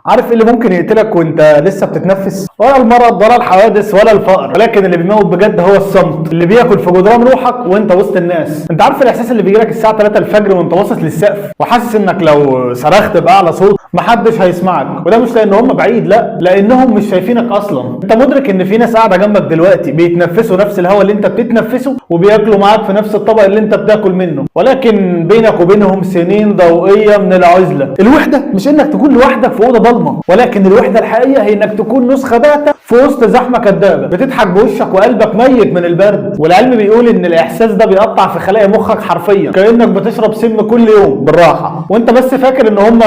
عارف ايه اللي ممكن يقتلك وانت لسه بتتنفس؟ ولا المرض ولا الحوادث ولا الفقر، ولكن اللي بيموت بجد هو الصمت اللي بياكل في جدران روحك وانت وسط الناس. انت عارف الاحساس اللي بيجيلك الساعه 3 الفجر وانت باصص للسقف وحاسس انك لو صرخت باعلى صوت محدش هيسمعك، وده مش لان هم بعيد، لا، لانهم مش شايفينك اصلا. انت مدرك ان في ناس قاعده جنبك دلوقتي بيتنفسوا نفس الهواء اللي انت بتتنفسه وبياكلوا معاك في نفس الطبق اللي انت بتاكل منه، ولكن بينك وبينهم سنين ضوئيه من العزله. الوحده مش انك تكون لوحدك في اوضه ضلمه، ولكن الوحده الحقيقيه هي انك تكون نسخه باته في وسط زحمه كدابه بتضحك بوشك وقلبك ميت من البرد. والعلم بيقول ان الاحساس ده بيقطع في خلايا مخك حرفيا، كانك بتشرب سم كل يوم بالراحه وانت بس فاكر ان هم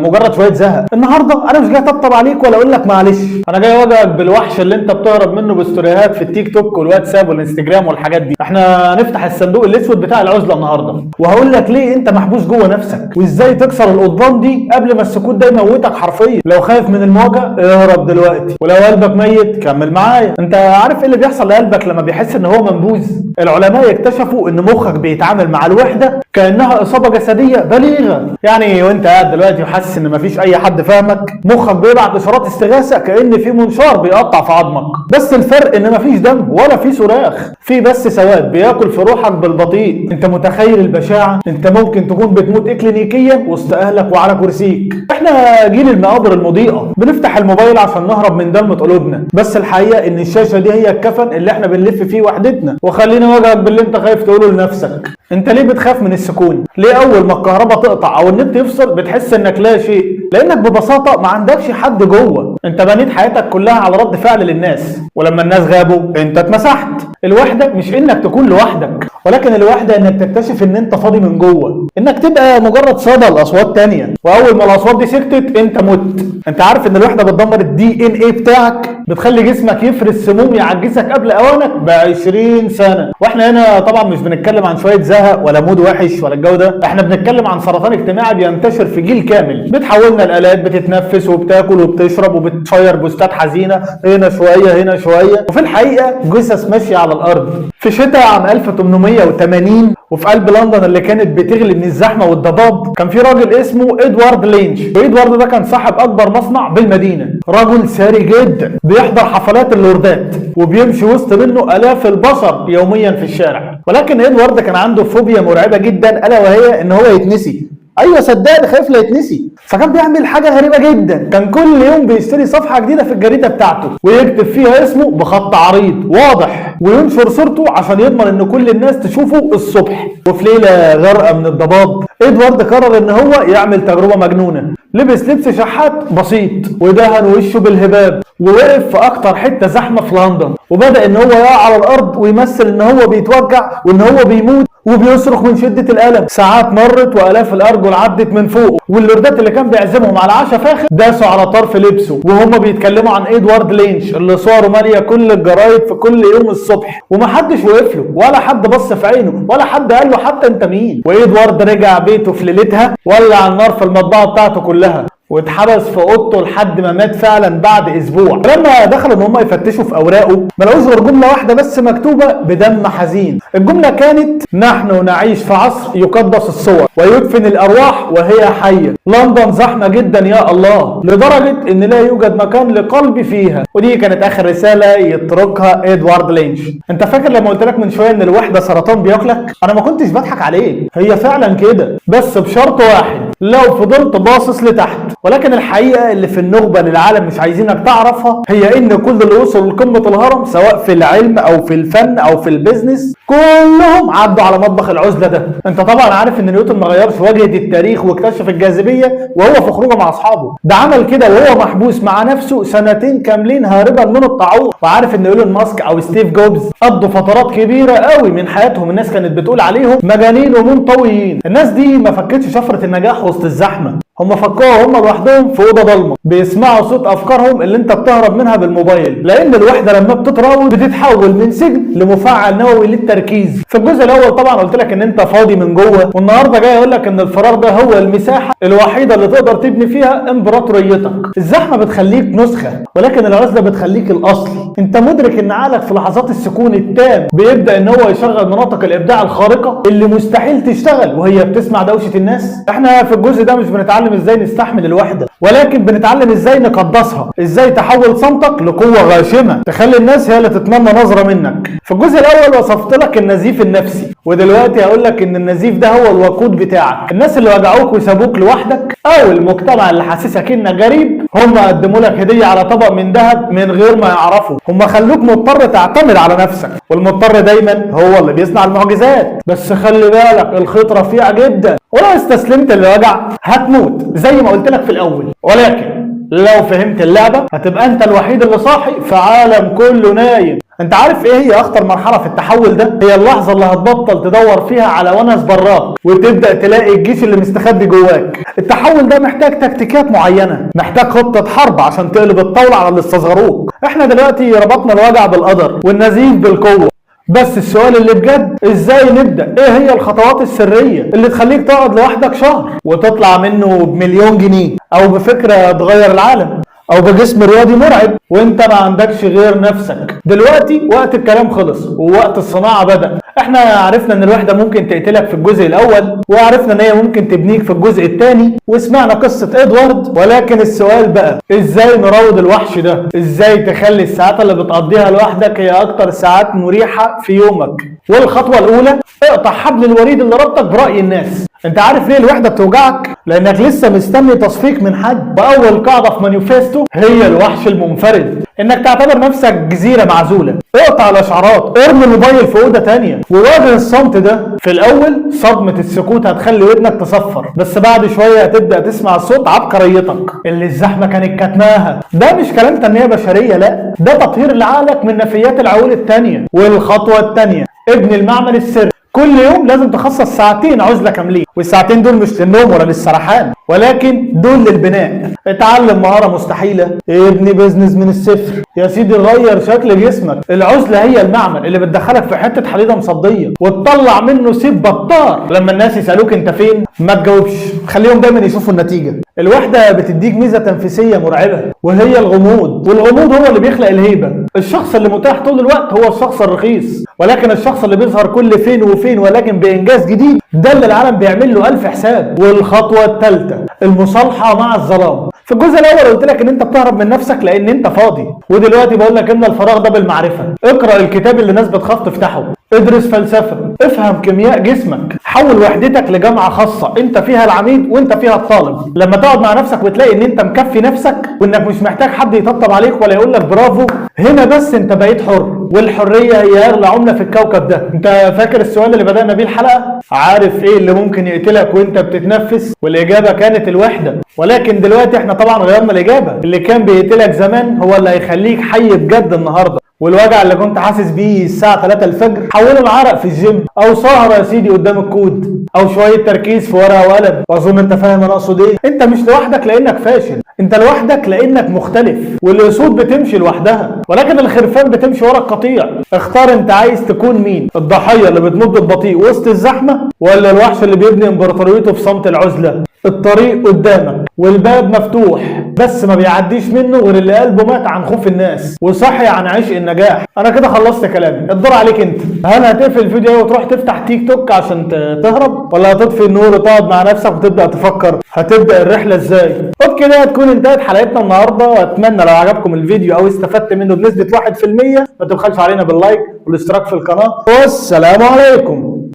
مجرد شويه زهق. النهارده انا مش جاي اطبطب عليك ولا اقول لك معلش، انا جاي اواجهك بالوحش اللي انت بتهرب منه باستوريهات في التيك توك والواتساب والانستجرام والحاجات دي. احنا هنفتح الصندوق الاسود بتاع العزله النهارده، وهقول لك ليه انت محبوس جوه نفسك وازاي تكسر القضبان دي قبل ما السكوت ده يموتك حرفيا. لو خايف من المواجهه اهرب دلوقتي، ولو قلبك ميت كمل معايا. انت عارف ايه اللي بيحصل لقلبك لما بيحس ان هو منبوذ؟ العلماء اكتشفوا ان مخك بيتعامل مع الوحده كانها اصابه جسديه بليغه. يعني وانت قاعد دلوقتي وحاسس ان مفيش اي حد فاهمك، مخك بيبعت اشارات استغاثه كان في منشار بيقطع في عظمك، بس الفرق ان مفيش دم ولا في صراخ، في بس سواد بياكل في روحك بالبطيء. انت متخيل البشاعه؟ انت ممكن تكون بتموت اكلينيكيا وسط اهلك وعلى كرسيك. احنا جيل المقابر المضيئه، بنفتح الموبايل عشان نهرب من ضلمه قلوبنا، بس الحقيقه ان الشاشه دي هي الكفن اللي احنا بنلف فيه وحدتنا. وخليني اواجهك باللي انت خايف تقوله لنفسك. انت ليه بتخاف من السكون؟ ليه اول ما الكهرباء تقطع او النت يفصل بتحس انك لا شيء؟ لانك ببساطه ما عندكش حد جوه. انت بنيت حياتك كلها على رد فعل للناس، ولما الناس غابوا انت اتمسحت. الوحده مش انك تكون لوحدك، ولكن الوحده انك تكتشف ان انت فاضي من جوه، انك تبقى مجرد صدى لاصوات تانية، واول ما الاصوات دي سكتت انت مت. انت عارف ان الوحده بتدمر الدي ان ايه بتاعك، بتخلي جسمك يفرز سموم يعجزك قبل اوانك ب20 سنه. واحنا هنا طبعا مش بنتكلم عن شويه زهق ولا مود وحش ولا الجو ده، احنا بنتكلم عن سرطان اجتماعي بينتشر في جيل كامل. بتحولنا الالات بتتنفس وبتاكل وبتشرب وبتشير بوستات حزينه هنا شويه هنا شويه، وفي الحقيقه جثث ماشيه على الارض. في شتاء عام 1880 وفي قلب لندن اللي كانت بتغلي من الزحمه والضباب، كان في راجل اسمه ادوارد لينش. وادوارد ده كان صاحب اكبر مصنع بالمدينه، رجل ثري جدا بيحضر حفلات اللوردات وبيمشي وسط منه الاف البشر يوميا في الشارع. ولكن ادوارد كان عنده فوبيا مرعبه جدا، الا وهي ان هو يتنسي. ايوه صدقني خايف لا يتنسي. فكان بيعمل حاجه غريبه جدا، كان كل يوم بيشتري صفحه جديده في الجريده بتاعته ويكتب فيها اسمه بخط عريض واضح وينشر صورته عشان يضمن ان كل الناس تشوفه الصبح. وفي ليله غرقه من الضباب ادوارد قرر ان هو يعمل تجربه مجنونه. لبس لبس شحات بسيط ودهن وشه بالهباب ووقف في اكتر حته زحمه في لندن، وبدا ان هو يقع على الارض ويمثل ان هو بيتوجع وان هو بيموت وبيصرخ من شده الالم. ساعات مرت والاف الارجل عدت من فوق، واللوردات اللي كان بيعزمهم على عشاء فاخر داسوا على طرف لبسه وهم بيتكلموا عن ادوارد لينش اللي صوره ماليه كل الجرايد في كل يوم الصبح، ومحدش وقف له ولا حد بص في عينه ولا حد قال له حتى انت مين. وادوارد رجع بيته في ليلتها، ولع النار في المطبعه بتاعته كلها واتحبس في اوضته لحد ما مات فعلا بعد اسبوع. لما دخلوا ان هم يفتشوا في اوراقه ما لقوش غير جمله واحده بس مكتوبه بدم حزين. الجمله كانت: نحن نعيش في عصر يقدس الصور ويدفن الارواح وهي حيه. لندن زحمه جدا يا الله، لدرجه ان لا يوجد مكان لقلبي فيها. ودي كانت اخر رساله يتركها ادوارد لينش. انت فاكر لما قلت لك من شويه ان الوحده سرطان بياكلك؟ انا ما كنتش بضحك عليك، هي فعلا كده، بس بشرط واحد: لو فضلت باصص لتحت. ولكن الحقيقه اللي في النخبه للعالم مش عايزينك تعرفها هي ان كل اللي وصلوا لقمه الهرم سواء في العلم او في الفن او في البيزنس كلهم عدوا على مطبخ العزله ده. انت طبعا عارف ان نيوتن ما غيرش وجهه التاريخ واكتشف الجاذبيه وهو في خروجه مع اصحابه، ده عمل كده وهو محبوس مع نفسه سنتين كاملين هاربا من الطاعون. وعارف ان ايلون ماسك او ستيف جوبز قضوا فترات كبيره قوي من حياتهم الناس كانت بتقول عليهم مجانين ومنطويين. الناس دي ما فكتش شفره النجاح وسط الزحمه، هم فكوها هم لوحدهم في اوضه ضلمه بيسمعوا صوت افكارهم اللي انت بتهرب منها بالموبايل. لان الوحده لما بتتراوض بتتحول من سجن لمفاعل نووي للتركيز. في الجزء الاول طبعا قلت لك ان انت فاضي من جوه، والنهارده جاي اقول لك ان الفراغ ده هو المساحه الوحيده اللي تقدر تبني فيها امبراطوريتك. الزحمه بتخليك نسخه، ولكن العزله بتخليك الاصل. انت مدرك ان عقلك في لحظات السكون التام بيبدا ان هو يشغل مناطق الابداع الخارقه اللي مستحيل تشتغل وهي بتسمع دوشه الناس؟ احنا في الجزء ده مش بنتعلم بنتعلم ازاي نستحمل الوحده، ولكن بنتعلم ازاي نقدسها، ازاي تحول صمتك لقوه غاشمه تخلي الناس هي اللي تتمنى نظره منك. في الجزء الاول وصفت لك النزيف النفسي، ودلوقتي هقول لك ان النزيف ده هو الوقود بتاعك. الناس اللي وجعوك وسابوك لوحدك او المجتمع اللي حاسسك انك غريب، هم قدموا لك هديه على طبق من ذهب من غير ما يعرفوا. هم خلوك مضطر تعتمد على نفسك، والمضطر دايما هو اللي بيصنع المعجزات. بس خلي بالك الخيط رفيع جدا، ولو استسلمت للوجع هتموت زي ما قلت لك في الاول. ولكن لو فهمت اللعبه هتبقى انت الوحيد اللي صاحي في عالم كله نايم. انت عارف ايه هي اخطر مرحله في التحول ده؟ هي اللحظه اللي هتبطل تدور فيها على ونس براك وتبدا تلاقي الجيش اللي مستخبي جواك. التحول ده محتاج تكتيكات معينه، محتاج خطه حرب عشان تقلب الطاوله على اللي استصغروك. احنا دلوقتي ربطنا الوجع بالقدر والنزيف بالقوه، بس السؤال اللي بجد ازاي نبدا؟ ايه هي الخطوات السريه اللي تخليك تقعد لوحدك شهر وتطلع منه بمليون جنيه، او بفكره تغير العالم، او بجسم رياضي مرعب وانت ما عندكش غير نفسك؟ دلوقتي وقت الكلام خلص ووقت الصناعه بدا. احنا عرفنا ان الوحده ممكن تقتلك في الجزء الاول، وعرفنا ان هي ممكن تبنيك في الجزء الثاني، وسمعنا قصه ادوارد. ولكن السؤال بقى ازاي نروض الوحش ده؟ ازاي تخلي الساعات اللي بتقضيها لوحدك هي اكتر ساعات مريحه في يومك؟ والخطوه الاولى، اقطع حبل الوريد اللي ربطك براي الناس. انت عارف ليه الوحده بتوجعك؟ لانك لسه مستني تصفيق من حد. واول قاعده في مانيفستو هي الوحش المنفرد، انك تعتبر نفسك جزيره معزوله. اقطع الاشعارات، ارمي الموبايل في اوضه تانية، وواجه الصمت ده. في الاول صدمه السكوت هتخلي ودنك تصفر، بس بعد شويه هتبدا تسمع صوت عبقريتك اللي الزحمه كانت كاتماها. ده مش كلام تنميه بشريه، لا، ده تطهير لعقلك من نفيات العقول التانية. والخطوه التانية، ابني المعمل السري. كل يوم لازم تخصص ساعتين عزله كاملين، والساعتين دول مش للنوم ولا للسرحان، ولكن دول للبناء. اتعلم مهاره مستحيله، ابني بيزنس من الصفر. يا سيدي غير شكل جسمك. العزله هي المعمل اللي بتدخلك في حته حديده مصديه وتطلع منه سيب بطار. لما الناس يسالوك انت فين ما تجاوبش، خليهم دايما يشوفوا النتيجه. الوحده بتديك ميزه تنفيسيه مرعبه، وهي الغموض. والغموض هو اللي بيخلق الهيبه. الشخص اللي متاح طول الوقت هو الشخص الرخيص، ولكن الشخص اللي بيظهر كل فين وفين ولكن بانجاز جديد ده اللي العالم بيعمل له 1000 حساب. والخطوه الثالثه، المصالحه مع الظلام. في الجزء الاول قلت لك ان انت بتهرب من نفسك لان انت فاضي، ودلوقتي بقول لك املى الفراغ ده بالمعرفه. اقرا الكتاب اللي الناس بتخاف تفتحه، ادرس فلسفه، افهم كيمياء جسمك، حول وحدتك لجامعه خاصه انت فيها العميد وانت فيها الطالب. لما تقعد مع نفسك وتلاقي ان انت مكفي نفسك وانك مش محتاج حد يطبطب عليك ولا يقول لك برافو، هنا بس انت بقيت حر. والحريه هي اغلى عمله في الكوكب ده. انت فاكر السؤال اللي بدانا بيه الحلقه؟ عارف ايه اللي ممكن يقتلك وانت بتتنفس؟ والاجابه كانت الوحده. ولكن دلوقتي احنا طبعا غيرنا الاجابه. اللي كان بيقتلك زمان هو اللي هيخليك حي بجد النهارده. والوجع اللي كنت حاسس بيه الساعه 3 الفجر حوله لعرق في الجيم، او سهره يا سيدي قدام الكود، او شويه تركيز في ورقه وقلم. واظن انت فاهم انا اقصد ايه. انت مش لوحدك لانك فاشل، انت لوحدك لانك مختلف. والاسود بتمشي لوحدها ولكن الخرفان بتمشي ورا القطيع. اختار انت عايز تكون مين، الضحيه اللي بتمد البطيء وسط الزحمه، ولا الوحش اللي بيبني امبراطوريته في صمت العزله؟ الطريق قدامك والباب مفتوح، بس ما بيعديش منه غير اللي قلبه مات عن خوف الناس وصحي عن عشق النجاح. انا كده خلصت كلامي، الدور عليك انت. هل هتقفل الفيديو وتروح تفتح تيك توك عشان تهرب، ولا هتطفي النور وتقعد مع نفسك وتبدا تفكر هتبدا الرحله ازاي؟ وبكده هتكون انتهت حلقتنا النهارده، واتمنى لو عجبكم الفيديو او استفدت منه بنسبه 1% ما تبخلش علينا باللايك والاشتراك في القناه. والسلام عليكم.